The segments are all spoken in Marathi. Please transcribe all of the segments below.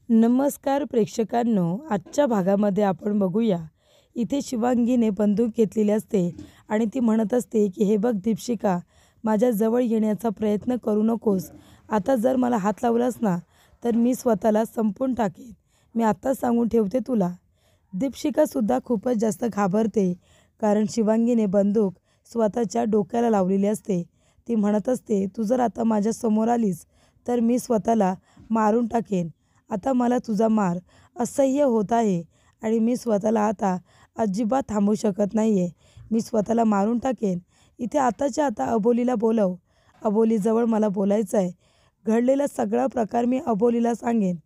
नमस्कार प्रेक्षकांनो, आजच्या भागामध्ये आपण बघूया. इथे शिवांगीने बंदूक घेतलेली असते आणि ती म्हणत असते की हे बघ दीपशिका, माझ्या जवळ येण्याचा प्रयत्न करू नकोस. आता जर मला हात लावलास ना तर मी स्वतःला संपवून टाकेन. मी आत्ताच सांगून ठेवते तुला. दीपशिकासुद्धा खूपच जास्त घाबरते, कारण शिवांगीने बंदूक स्वतःच्या डोक्याला लावलेली असते. ती म्हणत असते, तू जर आता माझ्या समोर आलीस तर मी स्वतःला मारून टाकेन. आता मला तुझा मार असह्य होत आहे आणि मी स्वतःला आता अजिबात थांबवू शकत नाही आहे. मी स्वतःला मारून टाकेन. इथे आताच्या आता अबोलीला बोलव. अबोलीजवळ मला बोलायचं आहे. घडलेला सगळा प्रकार मी अबोलीला सांगेन,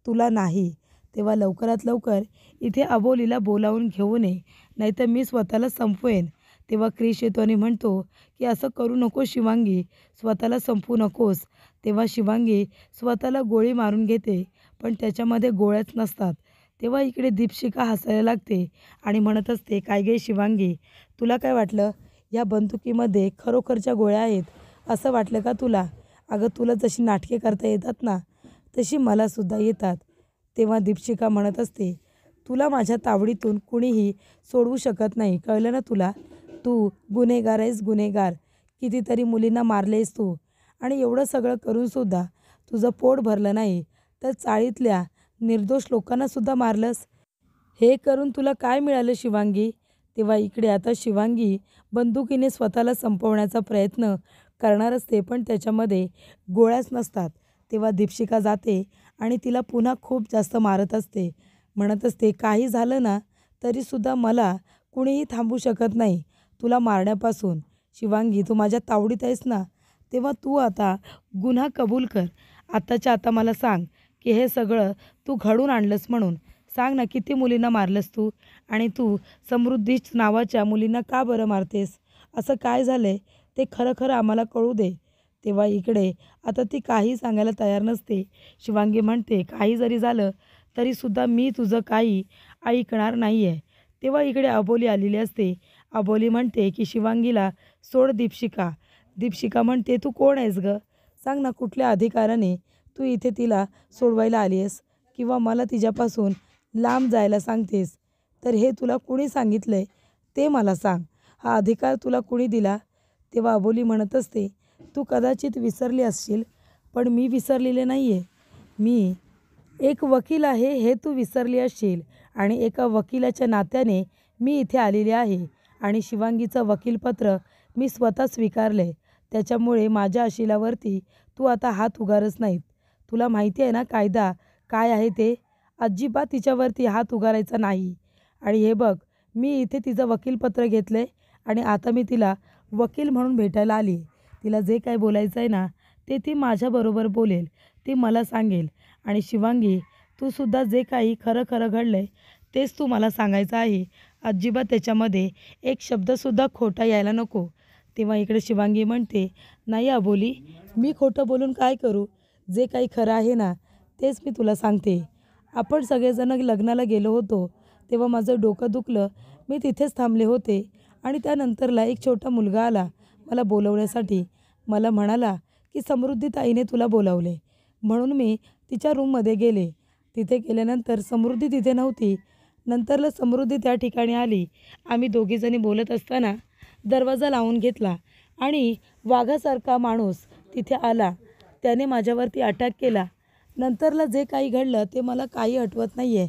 तुला नाही. तेव्हा लवकरात लवकर इथे अबोलीला बोलावून घेऊन ये, नाहीतर मी स्वतःला संपवेन. तेव्हा क्रिश येतो आणि म्हणतो की असं करू नकोस शिवांगी, स्वतःला संपवू नकोस. तेव्हा शिवांगी स्वतःला गोळी मारून घेते, पण त्याच्यामध्ये गोळ्याच नसतात. तेव्हा इकडे दीपशिका हसायला लागते आणि म्हणत असते, काय गे शिवांगी, तुला काय वाटलं या बंदुकीमध्ये खरोखरच्या गोळ्या आहेत असं वाटलं का तुला? अगं तुला जशी नाटके करता येतात ना, तशी मलासुद्धा येतात. तेव्हा दीपशिका म्हणत असते, तुला माझ्या तावडीतून कुणीही सोडवू शकत नाही, कळलं ना तुला? तू गुन्हेगार आहेस, गुन्हेगार. कितीतरी मुलींना मारलेस तू, आणि एवढं सगळं करूनसुद्धा तुझं पोट भरलं नाही, तर चाळीतल्या निर्दोष लोकांनासुद्धा मारलंस. हे करून तुला काय मिळालं शिवांगी? तेव्हा इकडे आता शिवांगी बंदुकीने स्वतःला संपवण्याचा प्रयत्न करणार असते, पण त्याच्यामध्ये गोळ्याच नसतात. तेव्हा दीपशिका जाते आणि तिला पुन्हा खूप जास्त मारत असते. म्हणत असते, काही झालं ना तरीसुद्धा मला कुणीही थांबवू शकत नाही तुला मारण्यापासून. शिवांगी, तू माझ्या तावडीत आहेस ना, तेव्हा तू आता गुन्हा कबूल कर. आत्ताच्या आता मला सांग की हे सगळं तू घडून आणलंस म्हणून. सांग ना, किती मुलींना मारलंस तू? आणि तू समृद्धी नावाच्या मुलींना का बरं मारतेस? असं काय झालंय ते खरं खरं आम्हाला कळू दे. तेव्हा इकडे आता ती काही सांगायला तयार नसते. शिवांगी म्हणते, काही जरी झालं तरीसुद्धा मी तुझं काही ऐकणार नाही आहे. तेव्हा इकडे अबोली आलेली असते. अबोली म्हणते की शिवांगीला सोड दीपशिका. दीपशिका म्हणते, तू कोण आहेस गं? सांग ना, कुठल्या अधिकाराने तू इथे तिला सोडवायला आली आहेस किंवा मला तिच्यापासून लांब जायला सांगतेस? तर हे तुला कुणी सांगितलंय ते मला सांग. हा अधिकार तुला कुणी दिला? तेव्हा अबोली म्हणत असते, तू कदाचित विसरली असशील, पण मी विसरलेले नाही आहे. मी एक वकील आहे हे तू विसरली असशील, आणि एका वकिलाच्या नात्याने मी इथे आलेले आहे आणि शिवांगीचं वकीलपत्र मी स्वतः स्वीकारले. त्याच्यामुळे माझ्या अशिलावरती तू आता हात उगारच नाहीत. तुला माहिती आहे ना कायदा काय आहे ते? अजिबात तिच्यावरती हात उगारायचा नाही. आणि हे बघ, मी इथे तिचं वकीलपत्र घेतलं आहे आणि आता मी तिला वकील म्हणून भेटायला आली. तिला जे काय बोलायचं आहे ना ते ती माझ्याबरोबर बोलेल, ती मला सांगेल. आणि शिवांगी, तू सुद्धा जे काही खरं खरं घडलं आहे तेच तू मला सांगायचं आहे. अजिबात त्याच्यामध्ये एक शब्दसुद्धा खोटा यायला नको. तेव्हा इकडे शिवांगी म्हणते, नाही अबोली, मी खोटं बोलून काय करू? जे काही खरं आहे ना तेच मी तुला सांगते. आपण सगळेजण लग्नाला गेलो होतो तेव्हा माझं डोकं दुखलं. मी तिथेच थांबले होते आणि त्यानंतरला एक छोटा मुलगा आला मला बोलवण्यासाठी. मला म्हणाला की समृद्धी ताईने तुला बोलावले, म्हणून मी तिच्या रूममध्ये गेले. तिथे गेल्यानंतर समृद्धी तिथे नव्हती. नंतरला समृद्धी त्या ठिकाणी आली. आम्ही दोघीजणी बोलत असताना दरवाजा लावून घेतला आणि वाघासारखा माणूस तिथे आला. त्याने माझ्यावरती अटॅक केला. नंतरला जे काही घडलं ते मला काही आठवत नाही आहे,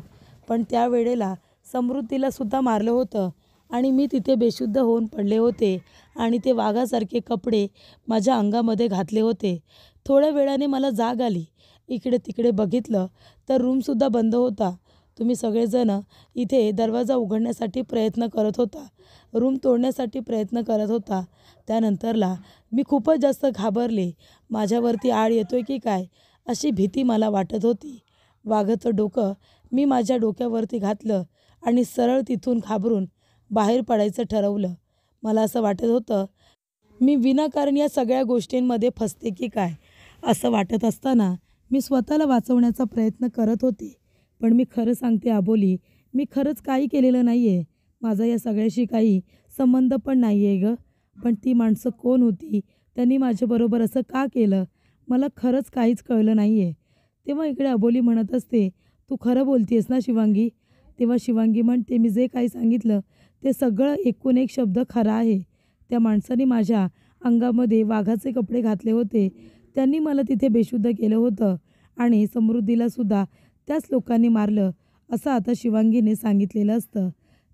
पण त्यावेळेला समृद्धीलासुद्धा मारलं होतं आणि मी तिथे बेशुद्ध होऊन पडले होते आणि ते वाघासारखे कपडे माझ्या अंगामध्ये घातले होते. थोड्या वेळाने मला जाग आली. इकडे तिकडे बघितलं तर रूमसुद्धा बंद होता. तुम्ही सगळेजण इथे दरवाजा उघडण्यासाठी प्रयत्न करत होता, रूम तोडण्यासाठी प्रयत्न करत होता. त्यानंतरला मी खूपच जास्त घाबरले. माझ्यावरती आळ येतोय की काय अशी भीती मला वाटत होती. वाघाचं डोकं मी माझ्या डोक्यावरती घातलं आणि सरळ तिथून घाबरून बाहेर पडायचं ठरवलं. मला असं वाटत होतं मी विनाकारण या सगळ्या गोष्टींमध्ये फसते की काय. असं वाटत असताना मी स्वतःला वाचवण्याचा प्रयत्न करत होते. पण मी खरं सांगते अबोली, मी खरंच काही केलेलं नाही आहे. माझा या सगळ्याशी काही संबंध पण नाही आहे गं. पण ती माणसं कोण होती? त्यांनी माझ्याबरोबर असं का केलं? मला खरंच काहीच कळलं नाही आहे. तेव्हा इकडे अबोली म्हणत असते, तू खरं बोलतेस ना शिवांगी? तेव्हा शिवांगी म्हणते, मी जे काही सांगितलं ते सगळं एकूण एक शब्द खरा आहे. त्या माणसाने माझ्या अंगामध्ये वाघाचे कपडे घातले होते. त्यांनी मला तिथे बेशुद्ध केलं होतं आणि समृद्धीलासुद्धा त्याच लोकांनी मारलं असं आता शिवांगीने सांगितलेलं असतं.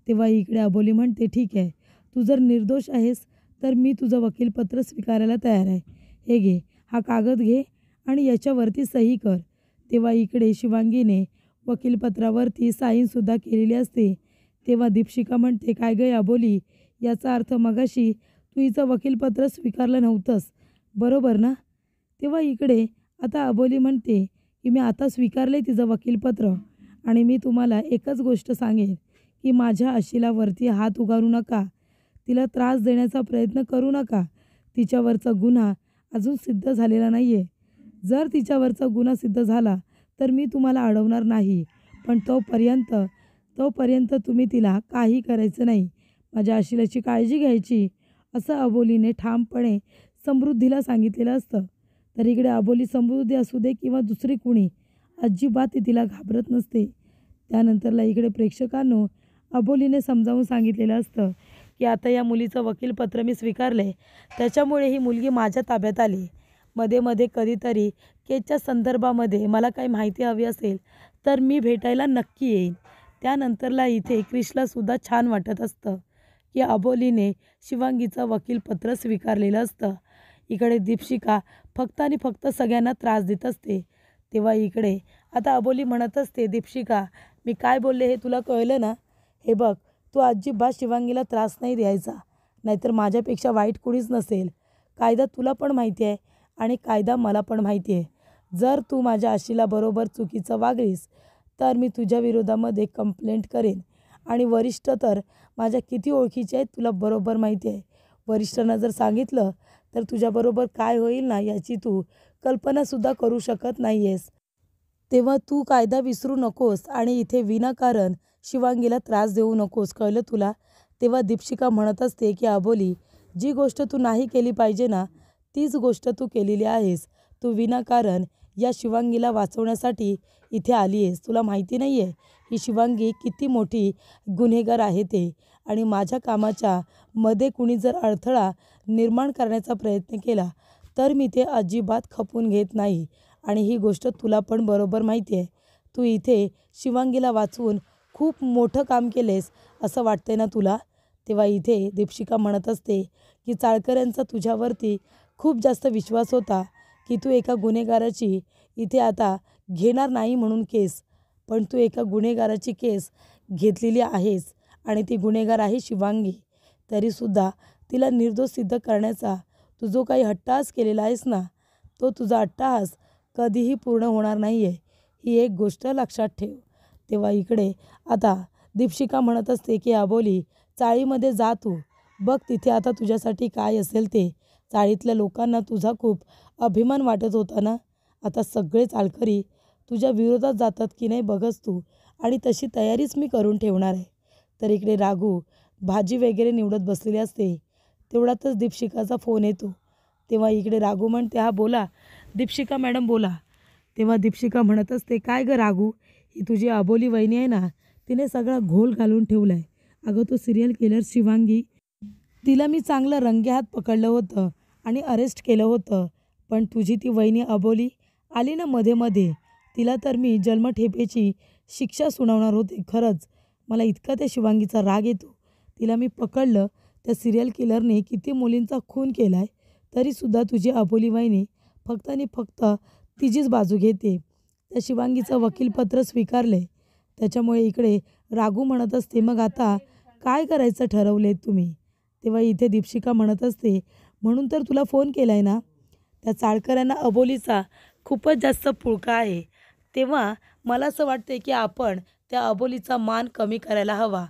तेव्हा इकडे अबोली म्हणते, ठीक आहे, तू जर निर्दोष आहेस तर मी तुझं वकीलपत्र स्वीकारायला तयार आहे. हे घे, हा कागद घे आणि याच्यावरती सही कर. तेव्हा इकडे शिवांगीने वकीलपत्रावरती साईनसुद्धा केलेली असते. तेव्हा दीपशिका म्हणते, काय गं अबोली, याचा अर्थ मगाशी तू हिचं वकीलपत्र स्वीकारलं नव्हतंस, बरोबर ना? तेव्हा इकडे आता अबोली म्हणते की मी आता स्वीकारले तिचं वकीलपत्र आणि मी तुम्हाला एकच गोष्ट सांगेन की माझ्या अशिलावरती हात उगारू नका, तिला त्रास देण्याचा प्रयत्न करू नका. तिच्यावरचा गुन्हा अजून सिद्ध झालेला नाही आहे. जर तिच्यावरचा गुन्हा सिद्ध झाला तर मी तुम्हाला अडवणार नाही, पण तोपर्यंत तुम्ही तिला काही करायचं नाही, माझ्या अशिलाची काळजी घ्यायची, असं अबोलीने ठामपणे समृद्धीला सांगितलेलं असतं. तर इकडे अबोली समृद्धी असू दे किंवा दुसरी कुणी, अजिबात ती तिला घाबरत नसते. त्यानंतरला इकडे प्रेक्षकांनो, अबोलीने समजावून सांगितलेलं असतं की आता या मुलीचं वकीलपत्र मी स्वीकारले, त्याच्यामुळे ही मुलगी माझ्या ताब्यात आली. मध्ये मध्ये कधीतरी केसच्या संदर्भामध्ये मला काही माहिती हवी असेल तर मी भेटायला नक्की येईन. त्यानंतरला इथे क्रिशलासुद्धा छान वाटत असतं की अबोलीने शिवांगीचं वकीलपत्र स्वीकारलेलं असतं. इकडे दीपशिका फक्त आणि फक्त सगळ्यांना त्रास देत असते. तेव्हा इकडे आता अबोली म्हणत असते, दीपशिका, मी काय बोलले हे तुला कळलं ना? हे बघ, तू अजिबात शिवांगीला त्रास नाही द्यायचा, नाहीतर माझ्यापेक्षा वाईट कुणीच नसेल. कायदा तुला पण माहिती आहे आणि कायदा मला पण माहिती आहे. जर तू माझ्या आशिलाबरोबर चुकीचं वागलीस तर मी तुझ्या विरोधामध्ये कंप्लेंट करेन आणि वरिष्ठ तर माझ्या किती ओळखीचे आहेत तुला बरोबर माहिती आहे. वरिष्ठांना जर सांगितलं तर तुझ्याबरोबर काय होईल ना याची तू कल्पनासुद्धा करू शकत नाही आहेस. तेव्हा तू कायदा विसरू नकोस आणि इथे विनाकारण शिवांगीला त्रास देऊ नकोस, कळलं तुला? तेव्हा दीपशिका म्हणत असते की अबोली, जी गोष्ट तू नाही केली पाहिजे ना तीच गोष्ट तू केलेली आहेस. तू विनाकारण या शिवांगीला वाचवण्यासाठी इथे आली आहेस. तुला माहिती नाही आहे ही शिवांगी किती मोठी गुन्हेगार आहे ते, आणि माझ्या कामाच्या मध्ये कुणी जर अडथळा निर्माण करण्याचा प्रयत्न केला तर मी ते अजिबात खपून घेत नाही आणि ही गोष्ट तुला पण बरोबर माहिती आहे. तू इथे शिवांगीला वाचवून खूप मोठं काम केलेस असं वाटतंय ना तुला? तेव्हा इथे दीपशिका म्हणत असते की चाळकऱ्यांचा तुझ्यावरती खूप जास्त विश्वास होता की तू एका गुन्हेगाराची इथे आता घेणार नाही म्हणून केस, पण तू एका गुन्हेगाराची केस घेतलेली आहेस आणि ती गुन्हेगार आहे शिवांगी. तरीसुद्धा तिला निर्दोष सिद्ध करण्याचा तू जो काही अट्टहास केलेला आहेस ना, तो तुझा अट्टहास कधीही पूर्ण होणार नाही आहे, ही एक गोष्ट लक्षात ठेव. तेव्हा इकडे आता दीपशिका म्हणत असते की अबोली, चाळीमध्ये जा, तू बघ तिथे आता तुझ्यासाठी काय असेल ते. चाळीतल्या लोकांना तुझा खूप अभिमान वाटत होता ना, आता सगळे चाळकरी तुझ्या विरोधात जातात की नाही बघच तू, आणि तशी तयारीच मी करून ठेवणार आहे. तर इकडे राघू भाजी वगैरे निवडत बसलेली असते. तेवढ्यातच दीपशिकाचा फोन येतो. तेव्हा इकडे राघू म्हणते, हा बोला दीपशिका मॅडम, बोला. तेव्हा दीपशिका म्हणत असते, काय गं राघू, ही तुझी अबोली वहिनी आहे ना, तिने सगळा घोल घालून ठेवला आहे. अगं तो सिरियल किलर शिवांगी, तिला मी चांगलं रंगेहात पकडलं होतं आणि अरेस्ट केलं होतं, पण तुझी ती वहिनी अबोली आली ना मध्ये मध्ये, तिला तर मी जन्मठेपेची शिक्षा सुनावणार होते. खरंच मला इतका त्या शिवांगीचा राग येतो. तिला मी पकडलं, त्या सिरियल किलरने किती मुलींचा खून केला आहे, तरीसुद्धा तुझी अबोली वहिनी फक्त आणि फक्त तिचीच बाजू घेते. त्या शिवांगीचं वकीलपत्र स्वीकारले, त्याच्यामुळे इकडे राघू म्हणत असते, मग आता काय करायचं ठरवले तुम्ही? तेव्हा इथे दीपशिका म्हणत असते, म्हणून तर तुला फोन केला आहे ना, त्या चाळकऱ्यांना अबोलीचा खूपच जास्त पुळका आहे. तेव्हा मला असं वाटते की आपण त्या अबोलीचा मान कमी करायला हवा.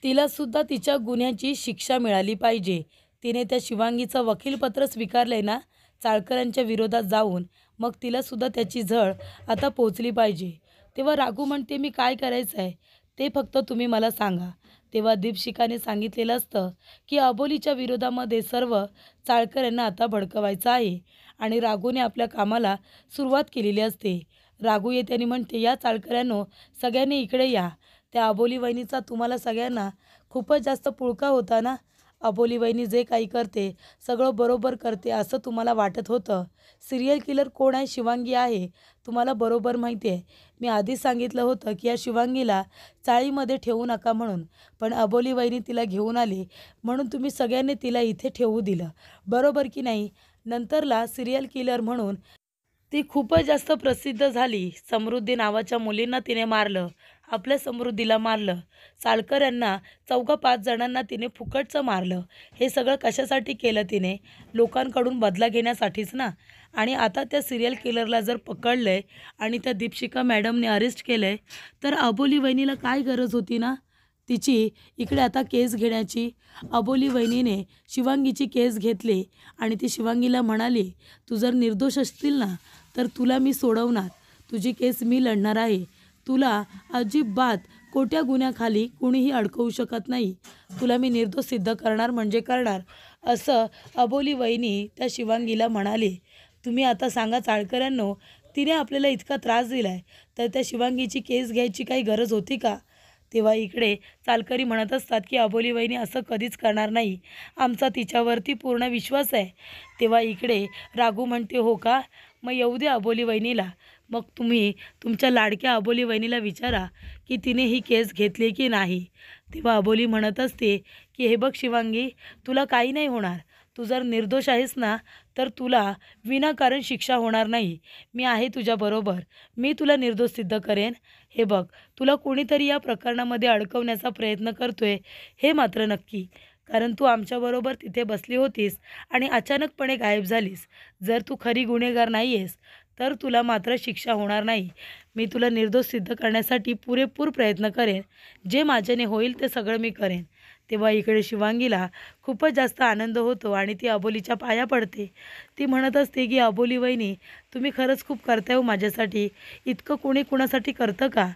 तिलासुद्धा तिच्या गुन्ह्याची शिक्षा मिळाली पाहिजे. तिने त्या शिवांगीचं वकीलपत्र स्वीकारलंय ना चाळकऱ्यांच्या विरोधात जाऊन, मग तिलासुद्धा त्याची झळ आता पोचली पाहिजे. तेव्हा राघू म्हणते, मी काय करायचं आहे ते फक्त तुम्ही मला सांगा. तेव्हा दीपशिकाने सांगितलेलं असतं की अबोलीच्या विरोधामध्ये सर्व चाळकऱ्यांना आता भडकवायचं आहे आणि राघूने आपल्या कामाला सुरुवात केलेली असते. रागू येते आणि म्हणते, या चाळकऱ्यांनो सगळ्यांनी इकडे या. त्या अबोली वहिनीचा तुम्हाला सगळ्यांना खूपच जास्त पुळका होता ना. अबोली वहिनी जे काही करते सगळं बरोबर करते असं तुम्हाला वाटत होतं. सिरियल किलर कोण आहे? शिवांगी आहे. तुम्हाला बरोबर माहिती आहे. मी आधीच सांगितलं होतं की या शिवांगीला चाळीमध्ये ठेवू नका म्हणून, पण अबोली वहिनी तिला घेऊन आली म्हणून तुम्ही सगळ्यांनी तिला इथे ठेवू दिलं, बरोबर की नाही? नंतरला सिरियल किलर म्हणून ती खूपच जास्त प्रसिद्ध झाली. समृद्धी नावाच्या मुलींना तिने मारलं, आपल्या समृद्धीला मारलं, साळकऱ्यांना 4-5 जणांना तिने फुकटचं मारलं. हे सगळं कशासाठी केलं तिने? लोकांकडून बदला घेण्यासाठीच ना. आणि आता त्या सिरियल किलरला जर पकडलं आहे आणि त्या दीपशिका मॅडमने अरेस्ट केलं आहे, तर अबोली वहिनीला काय गरज होती ना तिची इकडे आता केस घेण्याची? अबोली वहिनीने शिवांगीची केस घेतली आणि ती शिवांगीला म्हणाली, तू जर निर्दोष असतील ना तर तुला मी सोडवणार, तुझी केस मी लढणार आहे. तुला अजिबात खोट्या गुन्ह्याखाली कुणीही अडकवू शकत नाही. तुला मी निर्दोष सिद्ध करणार म्हणजे करणार, असं अबोली वहिनी त्या शिवांगीला म्हणाली. तुम्ही आता सांगा चाळकऱ्यांनो, तिने आपल्याला इतका त्रास दिला आहे तर त्या शिवांगीची केस घ्यायची काही गरज होती का? तेव्हा इकडे चालकरी म्हणत असतात की अबोली वहिनी असं कधीच करणार नाही, आमचा तिच्यावरती पूर्ण विश्वास आहे. तेव्हा इकडे रागू म्हणते, हो का? मग येऊ दे अबोली वहिनीला. मग तुम्ही तुमच्या लाडक्या अबोली वहिनीला विचारा की तिने ही केस घेतली की नाही. तेव्हा अबोली म्हणत असते की हे बघ शिवांगी, तुला काही नाही होणार. तू जर निर्दोष आहेस ना तर तुला विनाकारण शिक्षा होणार नाही. मी आहे तुझ्याबरोबर, मी तुला निर्दोष सिद्ध करेन. हे बघ, तुला कोणीतरी या प्रकरणामध्ये अडकवण्याचा प्रयत्न करतोय हे मात्र नक्की, कारण तू आमच्याबरोबर तिथे बसली होतीस आणि अचानकपणे गायब झालीस. जर तू खरी गुन्हेगार नाही आहेस तर तुला मात्र शिक्षा होणार नाही. मी तुला निर्दोष सिद्ध करण्यासाठी पुरेपूर प्रयत्न करेन. जे माझ्याने होईल ते सगळं मी करेन. तेव्हा इकडे शिवांगीला खूपच जास्त आनंद होतो आणि ती अबोलीच्या पाया पडते. ती म्हणत असते की अबोली वहिनी, तुम्ही खरंच खूप करताय हो माझ्यासाठी. इतकं कोणी कुणासाठी करतं का?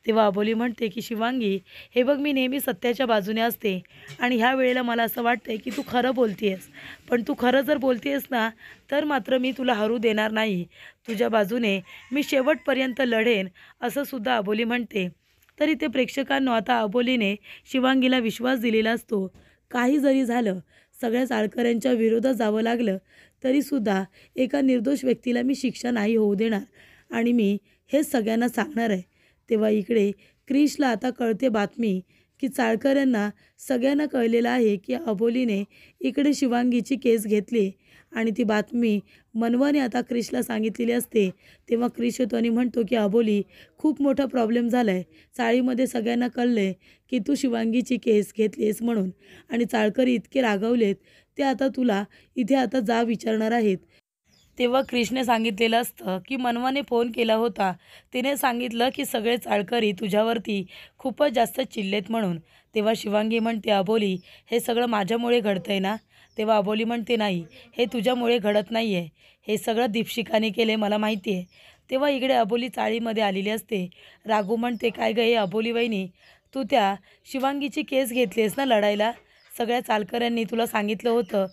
तेव्हा अबोली म्हणते की शिवांगी, हे बघ, मी नेहमी सत्याच्या बाजूने असते आणि ह्या वेळेला मला असं वाटतंय की तू खरं बोलतेयस. पण तू खरं जर बोलतेयस ना तर मात्र मी तुला हरू देणार नाही. तुझ्या बाजूने मी शेवटपर्यंत लढेन, असं सुद्धा अबोली म्हणते. तरी ते प्रेक्षकांनो, आता अबोलीने शिवांगीला विश्वास दिलेला असतो. काही जरी झालं, सगळ्या चाळकऱ्यांच्या विरोधात जावं लागलं तरीसुद्धा एका निर्दोष व्यक्तीला मी शिक्षा नाही होऊ देणार आणि मी हे सगळ्यांना सांगणार आहे. तेव्हा इकडे क्रिशला आता कळते बातमी की चाळकऱ्यांना सगळ्यांना कळलेलं आहे की अबोलीने इकडे शिवांगीची केस घेतली आणि ती बातमी मनवाने आता क्रिशला सांगितलेली असते. तेव्हा क्रिश येतो आणि म्हणतो की अबोली, खूप मोठा प्रॉब्लेम झाला आहे. चाळीमध्ये सगळ्यांना कळलं आहे की तू शिवांगीची केस घेतलीस म्हणून आणि चाळकरी इतके रागावलेत, ते आता तुला इथे आता जा विचारणार आहेत. तेव्हा क्रिशने सांगितलेलं असतं की मनवाने फोन केला होता. तिने सांगितलं की सगळे चाळकरी तुझ्यावरती खूपच जास्त चिडलेत म्हणून. तेव्हा शिवांगी म्हणते, अबोली, हे सगळं माझ्यामुळे घडतंय ना? तेव्हा अबोली म्हणते, नाही, हे तुझ्यामुळे घडत नाही आहे. हे सगळं दीपशिकाने केले, मला माहिती आहे. तेव्हा इकडे अबोली चाळीमध्ये आलेली असते. रागू म्हणते, काय गं हे अबोली वहिनी, तू त्या शिवांगीची केस घेतलीस ना लढायला? सगळ्या चालकऱ्यांनी तुला सांगितलं होतं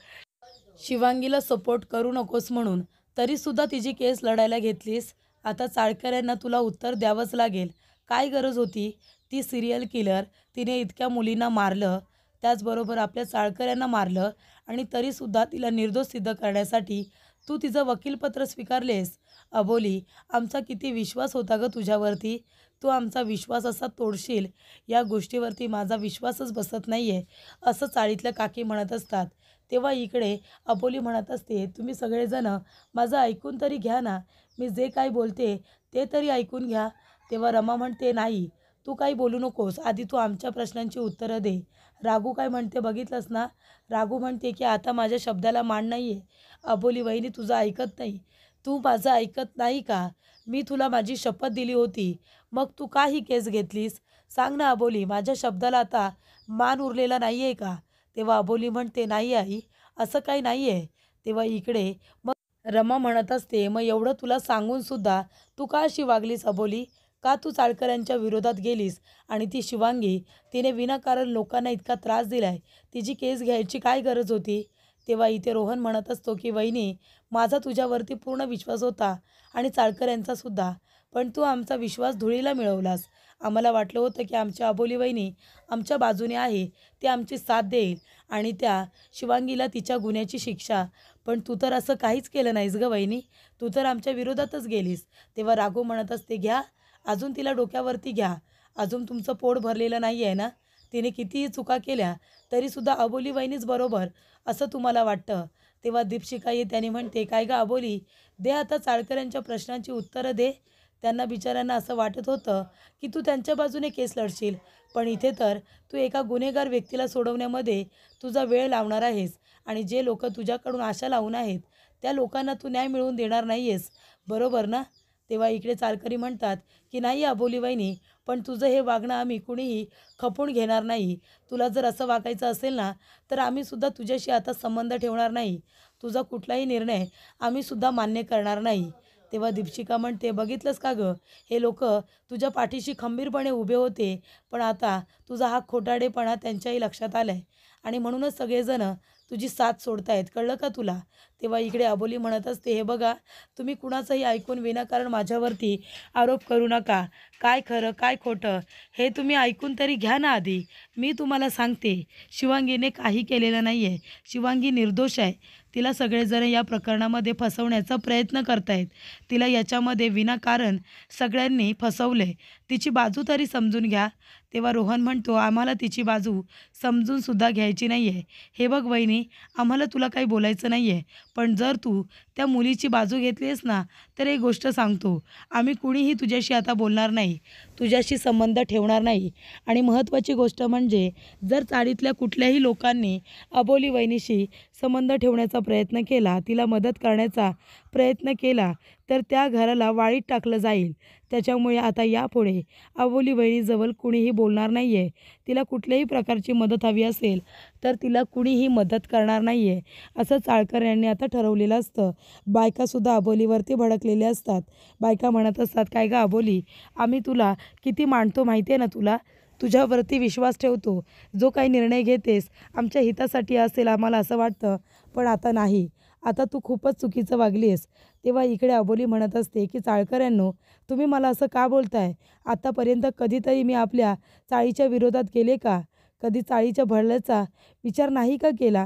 शिवांगीला सपोर्ट करू नकोस म्हणून, तरीसुद्धा तिची केस लढायला घेतलीस. आता चाळकऱ्यांना तुला उत्तर द्यावंच लागेल. काय गरज होती? ती सिरियल किलर, तिने इतक्या मुलींना मारलं, त्याचबरोबर आपल्या चाळकऱ्यांना मारलं आणि तरीसुद्धा तिला निर्दोष सिद्ध करण्यासाठी तू तिचं वकीलपत्र स्वीकारलेस. अबोली, आमचा किती विश्वास होता गं तुझ्यावरती. तू आमचा विश्वास असा तोडशील, या गोष्टीवरती माझा विश्वासच बसत नाही आहे, असं चाळीतल्या काकी म्हणत असतात. तेव्हा इकडे अबोली म्हणत असते, तुम्ही सगळेजण माझं ऐकून तरी घ्या ना, मी जे काय बोलते ते तरी ऐकून घ्या. तेव्हा रमा म्हणते, नाही, तू काही बोलू नकोस, आधी तू आमच्या प्रश्नांची उत्तरं दे. रागू काय म्हणते बघितलंस ना? रागू म्हणते की आता माझ्या शब्दाला मान नाही आहे. अबोली वहिनी तुझं ऐकत नाही, तू माझं ऐकत नाही का? मी तुला माझी शपथ दिली होती, मग तू का ही केस घेतलीस? सांग ना अबोली, माझ्या शब्दाला आता मान उरलेला नाही आहे का? तेव्हा अबोली म्हणते, नाही आई, असं काही नाही आहे. तेव्हा इकडे मग रमा म्हणत असते, मग एवढं तुला सांगूनसुद्धा तू का अशी वागलीस अबोली? का तू चाळकऱ्यांच्या विरोधात गेलीस? आणि ती शिवांगी, तिने विनाकारण लोकांना इतका त्रास दिला आहे, तिची केस घ्यायची काय गरज होती? तेव्हा इथे रोहन म्हणत असतो की वहिनी, माझा तुझ्यावरती पूर्ण विश्वास होता आणि चाळकऱ्यांचासुद्धा, पण तू आमचा विश्वास धुळीला मिळवलास. आम्हाला वाटलं होतं की आमची अबोली वहिनी आमच्या बाजूने आहे, ती आमची साथ देईल आणि त्या शिवांगीला तिच्या गुन्ह्याची शिक्षा. पण तू तर असं काहीच केलं नाहीस गं वहिनी, तू तर आमच्या विरोधातच गेलीस. तेव्हा राघव म्हणत असते, घ्या अजून तिला डोक्यावरती घ्या. अजून तुमचं पोट भरलेलं नाही आहे ना. तिने कितीही चुका केल्या तरीसुद्धा अबोली वहिनीच बरोबर असं तुम्हाला वाटतं. तेव्हा दीपशिखा येते आणि म्हणते, काय गं अबोली, दे आता चाळकऱ्यांच्या प्रश्नांची उत्तरं दे. त्यांना बिचाऱ्यांना असं वाटत होतं की तू त्यांच्या बाजूने केस लढशील, पण इथे तर तू एका गुन्हेगार व्यक्तीला सोडवण्यामध्ये तुझा वेळ लावणार आहेस आणि जे लोक तुझ्याकडून आशा लावून आहेत त्या लोकांना तू न्याय मिळवून देणार नाही आहेस, बरोबर ना? तेव्हा इकडे चाळकरी म्हणतात की नाही अबोली वहिनी, पण तुझं हे वागणं आम्ही कुणीही खपून घेणार नाही. तुला जर असं वागायचं असेल ना, तर आम्हीसुद्धा तुझ्याशी आता संबंध ठेवणार नाही. तुझा कुठलाही निर्णय आम्हीसुद्धा मान्य करणार नाही. तेव्हा दीपशिखा म्हणते, बघितलंस का गं, हे लोक तुझ्या पाठीशी खंबीरपणे उभे होते, पण आता तुझा हा खोटारडेपणा त्यांच्याही लक्षात आला आहे आणि म्हणूनच सगळेजण तुझी साथ सोडतायत, कळलं का तुला? तेव्हा इकडे अबोली म्हणत असते, हे बघा, तुम्ही कुणाचंही ऐकून विनाकारण माझ्यावरती आरोप करू नका. काय खरं काय खोटं हे तुम्ही ऐकून तरी घ्या ना आधी. मी तुम्हाला सांगते, शिवांगीने काही केलेलं नाही आहे. शिवांगी निर्दोष आहे. तिला सगळेजण या प्रकरणामध्ये फसवण्याचा प्रयत्न करतायत. तिला याच्यामध्ये विनाकारण सगळ्यांनी फसवले. तिची बाजू तरी समजून घ्या. तेव्हा रोहन म्हणतो, आम्हाला तिची बाजू समजूनसुद्धा घ्यायची नाही आहे. हे बघ वहिनी, आम्हाला तुला काही बोलायचं नाही आहे, पण जर तू त्या मुलीची बाजू घेतलीस ना, तर एक गोष्ट सांगतो, आम्ही कुणीही तुझ्याशी आता बोलणार नाही, तुझ्याशी संबंध ठेवणार नाही. आणि महत्त्वाची गोष्ट म्हणजे जर चाळीतल्या कुठल्याही लोकांनी अबोली वहिनीशी संबंध ठेवण्याचा प्रयत्न केला, तिला मदत करण्याचा प्रयत्न केला, तर त्या घराला वाळीत टाकलं जाईल. त्याच्यामुळे आता यापुढे अबोली वहिनीजवळ कुणीही बोलणार नाही आहे. तिला कुठल्याही प्रकारची मदत हवी असेल तर तिला कुणीही मदत करणार नाही आहे, असं चाळकर यांनी आता ठरवलेलं असतं. बायकासुद्धा अबोलीवरती भडकलेल्या असतात. बायका म्हणत असतात, काय गं अबोली, आम्ही तुला किती मानतो माहिती आहे ना तुला, तुझ्यावरती विश्वास ठेवतो. जो काही निर्णय घेतेस आमच्या हितासाठी असेल आम्हाला असं वाटतं, पण आता नाही. आता तू खूपच चुकीचं वागली आहेस. तेव्हा इकडे अबोली म्हणत असते की चाळकऱ्यांनो, तुम्ही मला असं का बोलताय? आतापर्यंत कधीतरी मी आपल्या चाळीच्या विरोधात गेले का? कधी चाळीच्या भरल्याचा विचार नाही का केला?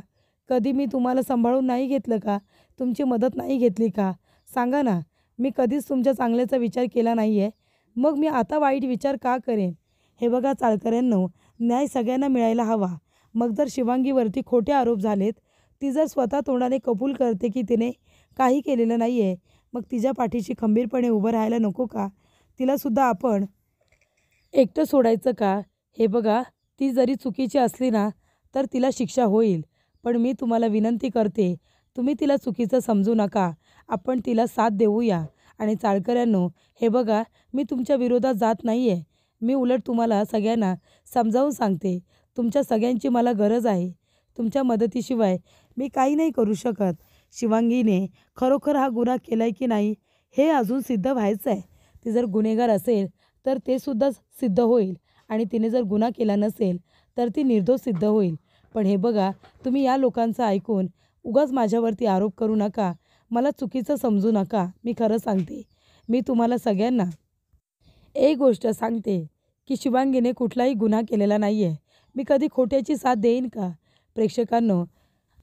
कधी मी तुम्हाला सांभाळून नाही घेतलं का? तुमची मदत नाही घेतली का? सांगा ना. मी कधीच तुमच्या चांगल्याचा विचार केला नाही आहे. मग मी आता वाईट विचार का करेन? हे बघा चाळकऱ्यांनो, न्याय सगळ्यांना मिळायला हवा. मग जर शिवांगीवरती खोटे आरोप झालेत, ती जर स्वतः तोंडाने कबूल करते की तिने काही केलेलं नाही आहे, मग तिच्या पाठीशी खंबीरपणे उभं राहायला नको का? तिलासुद्धा आपण एकटं सोडायचं का? हे बघा, ती जरी चुकीची असली ना, तर तिला शिक्षा होईल. पण मी तुम्हाला विनंती करते, तुम्ही तिला चुकीचं समजू नका. आपण तिला साथ देऊया. आणि चाळकऱ्यांनो, हे बघा, मी तुमच्या विरोधात जात नाही आहे. मी उलट तुम्हाला सगळ्यांना समजावून सांगते, तुमच्या सगळ्यांची मला गरज आहे. तुमच्या मदतीशिवाय मी काही नाही करू शकत. शिवांगीने खरोखर हा गुन्हा केला आहे की नाही, हे अजून सिद्ध व्हायचं आहे. ती जर गुन्हेगार असेल तर ते सुद्धा सिद्ध होईल आणि तिने जर गुन्हा केला नसेल तर ती निर्दोष सिद्ध होईल. पण हे बघा, तुम्ही या लोकांचं ऐकून उगाच माझ्यावरती आरोप करू नका. मला चुकीचं समजू नका. मी खरं सांगते, मी तुम्हाला सगळ्यांना एक गोष्ट सांगते की शिवांगीने कुठलाही गुन्हा केलेला नाही आहे. मी कधी खोट्याची साथ देईन का? प्रेक्षकांनो,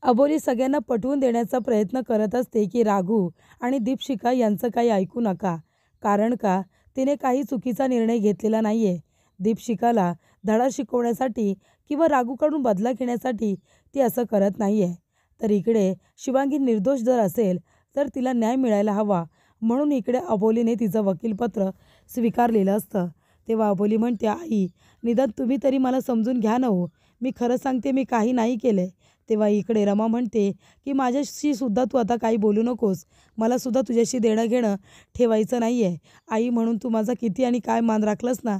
अबोली सगळ्यांना पटवून देण्याचा प्रयत्न करत असते की राघू आणि दीपशिखा यांचं काही ऐकू नका. कारण का, तिने काही चुकीचा निर्णय घेतलेला नाही आहे. दीपशिखाला धडा शिकवण्यासाठी किंवा राघूकडून बदला घेण्यासाठी ती असं करत नाही आहे. तर इकडे शिवांगी निर्दोष जर असेल तर तिला न्याय मिळायला हवा, म्हणून इकडे अबोलीने तिचं वकीलपत्र स्वीकारलेलं असतं. तेव्हा अबोली म्हणते, आई, निदान तुम्ही तरी मला समजून घ्या ना हो. मी खरं सांगते, मी काही नाही केलं आहे. तेव्हा इकडे रमा म्हणते की माझ्याशी सुद्धा तू आता काही बोलू नकोस. मलासुद्धा तुझ्याशी देणं घेणं ठेवायचं नाही आहे. आई म्हणून तू माझा किती आणि काय मान राखलंस ना,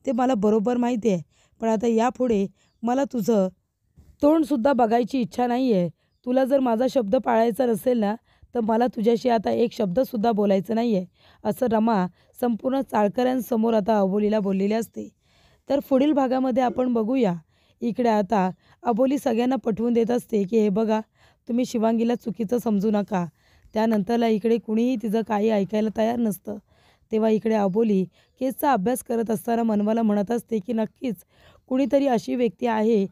ते मला बरोबर माहिती आहे. पण आता यापुढे मला तुझं तोंडसुद्धा बघायची इच्छा नाही आहे. तुला जर माझा शब्द पाळायचा नसेल ना, तर मला तुझ्याशी आता एक शब्दसुद्धा बोलायचं नाही आहे, असं रमा संपूर्ण चाळकऱ्यांसमोर आता अबोलीला बोललेली असते. तर पुढील भागामध्ये आपण बघूया. इकडे आता अबोली सगळ्यांना पटवून देत असते की हे बघा, तुम्ही शिवांगीला चुकीचं समजू नका. त्यानंतरला इकडे कुणीही तिचं काही ऐकायला तयार नसतं. तेव्हा इकडे अबोली केसचा अभ्यास करत असताना मनवाला म्हणत असते की नक्कीच कुणीतरी अशी व्यक्ती आहे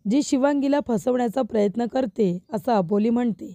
जी शिवांगीला फसवण्याचा प्रयत्न करते असं अबोली म्हणते.